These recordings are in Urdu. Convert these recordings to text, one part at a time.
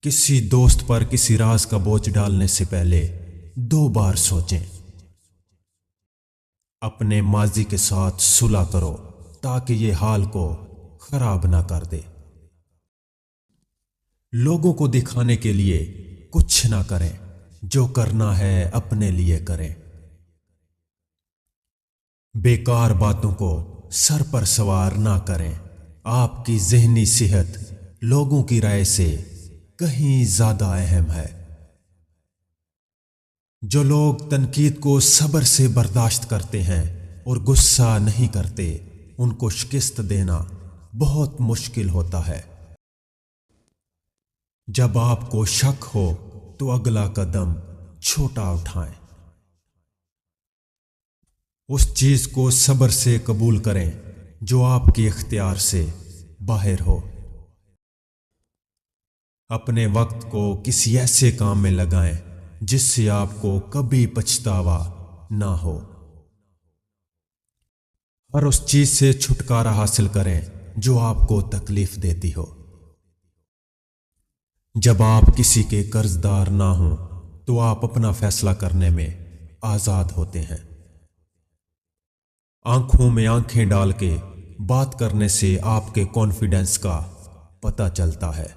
کسی دوست پر کسی راز کا بوجھ ڈالنے سے پہلے 2 بار سوچیں۔ اپنے ماضی کے ساتھ صلح کرو تاکہ یہ حال کو خراب نہ کر دے۔ لوگوں کو دکھانے کے لیے کچھ نہ کریں، جو کرنا ہے اپنے لیے کریں۔ بیکار باتوں کو سر پر سوار نہ کریں۔ آپ کی ذہنی صحت لوگوں کی رائے سے کہیں زیادہ اہم ہے۔ جو لوگ تنقید کو صبر سے برداشت کرتے ہیں اور غصہ نہیں کرتے، ان کو شکست دینا بہت مشکل ہوتا ہے۔ جب آپ کو شک ہو تو اگلا قدم چھوٹا اٹھائیں۔ اس چیز کو صبر سے قبول کریں جو آپ کے اختیار سے باہر ہو۔ اپنے وقت کو کسی ایسے کام میں لگائیں جس سے آپ کو کبھی پچھتاوا نہ ہو۔ اور اس چیز سے چھٹکارا حاصل کریں جو آپ کو تکلیف دیتی ہو۔ جب آپ کسی کے قرض دار نہ ہوں تو آپ اپنا فیصلہ کرنے میں آزاد ہوتے ہیں۔ آنکھوں میں آنکھیں ڈال کے بات کرنے سے آپ کے کانفیڈنس کا پتہ چلتا ہے۔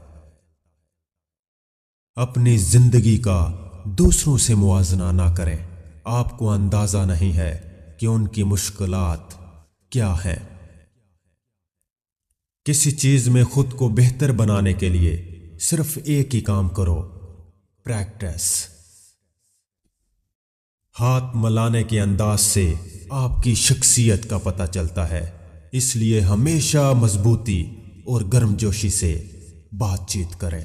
اپنی زندگی کا دوسروں سے موازنہ نہ کریں۔ آپ کو اندازہ نہیں ہے کہ ان کی مشکلات کیا ہیں۔ کسی چیز میں خود کو بہتر بنانے کے لیے صرف ایک ہی کام کرو: پریکٹس۔ ہاتھ ملانے کے انداز سے آپ کی شخصیت کا پتہ چلتا ہے، اس لیے ہمیشہ مضبوطی اور گرمجوشی سے بات چیت کریں۔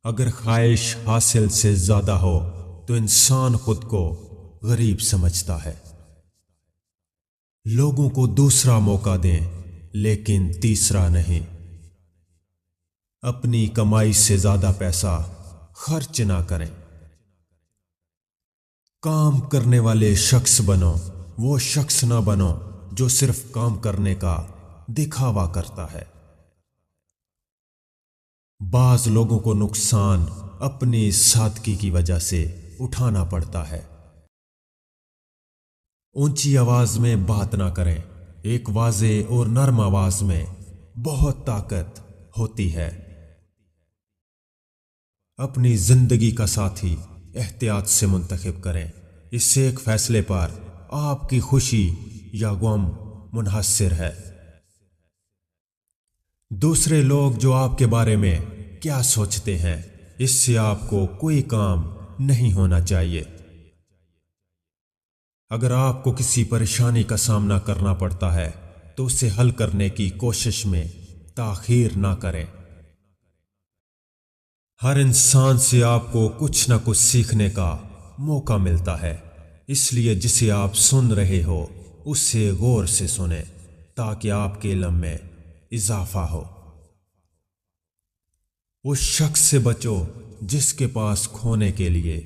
اگر خواہش حاصل سے زیادہ ہو تو انسان خود کو غریب سمجھتا ہے۔ لوگوں کو دوسرا موقع دیں لیکن تیسرا نہیں۔ اپنی کمائی سے زیادہ پیسہ خرچ نہ کریں۔ کام کرنے والے شخص بنو، وہ شخص نہ بنو جو صرف کام کرنے کا دکھاوا کرتا ہے۔ بعض لوگوں کو نقصان اپنی سادگی کی وجہ سے اٹھانا پڑتا ہے۔ اونچی آواز میں بات نہ کریں۔ ایک واضح اور نرم آواز میں بہت طاقت ہوتی ہے۔ اپنی زندگی کا ساتھی احتیاط سے منتخب کریں، اس سے ایک فیصلے پر آپ کی خوشی یا غم منحصر ہے۔ دوسرے لوگ جو آپ کے بارے میں کیا سوچتے ہیں، اس سے آپ کو کوئی کام نہیں ہونا چاہیے۔ اگر آپ کو کسی پریشانی کا سامنا کرنا پڑتا ہے تو اسے حل کرنے کی کوشش میں تاخیر نہ کریں۔ ہر انسان سے آپ کو کچھ نہ کچھ سیکھنے کا موقع ملتا ہے، اس لیے جسے آپ سن رہے ہو اس سے غور سے سنیں تاکہ آپ کے علم میں اضافہ ہو۔ اس شخص سے بچو جس کے پاس کھونے کے لیے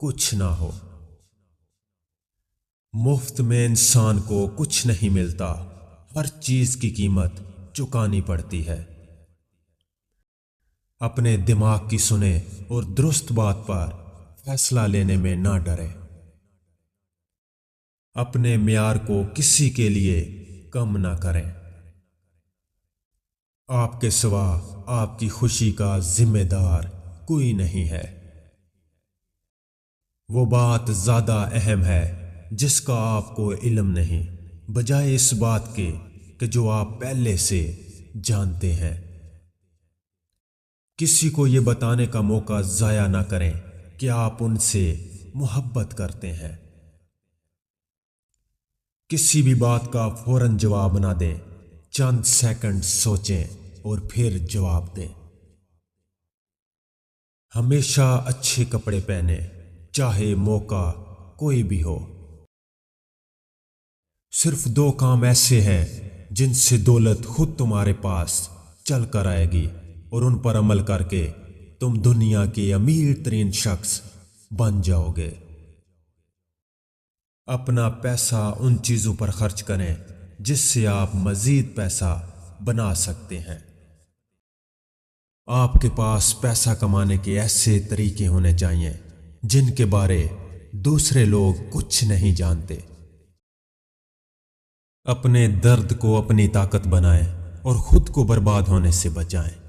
کچھ نہ ہو۔ مفت میں انسان کو کچھ نہیں ملتا، ہر چیز کی قیمت چکانی پڑتی ہے۔ اپنے دماغ کی سنیں اور درست بات پر فیصلہ لینے میں نہ ڈریں۔ اپنے معیار کو کسی کے لیے کم نہ کریں۔ آپ کے سوا آپ کی خوشی کا ذمہ دار کوئی نہیں ہے۔ وہ بات زیادہ اہم ہے جس کا آپ کو علم نہیں، بجائے اس بات کے کہ جو آپ پہلے سے جانتے ہیں۔ کسی کو یہ بتانے کا موقع ضائع نہ کریں کہ آپ ان سے محبت کرتے ہیں۔ کسی بھی بات کا فوراً جواب نہ دیں، چند سیکنڈ سوچیں اور پھر جواب دیں۔ ہمیشہ اچھے کپڑے پہنیں، چاہے موقع کوئی بھی ہو۔ صرف 2 کام ایسے ہیں جن سے دولت خود تمہارے پاس چل کر آئے گی، اور ان پر عمل کر کے تم دنیا کے امیر ترین شخص بن جاؤ گے۔ اپنا پیسہ ان چیزوں پر خرچ کریں جس سے آپ مزید پیسہ بنا سکتے ہیں۔ آپ کے پاس پیسہ کمانے کے ایسے طریقے ہونے چاہیے جن کے بارے دوسرے لوگ کچھ نہیں جانتے۔ اپنے درد کو اپنی طاقت بنائیں اور خود کو برباد ہونے سے بچائیں۔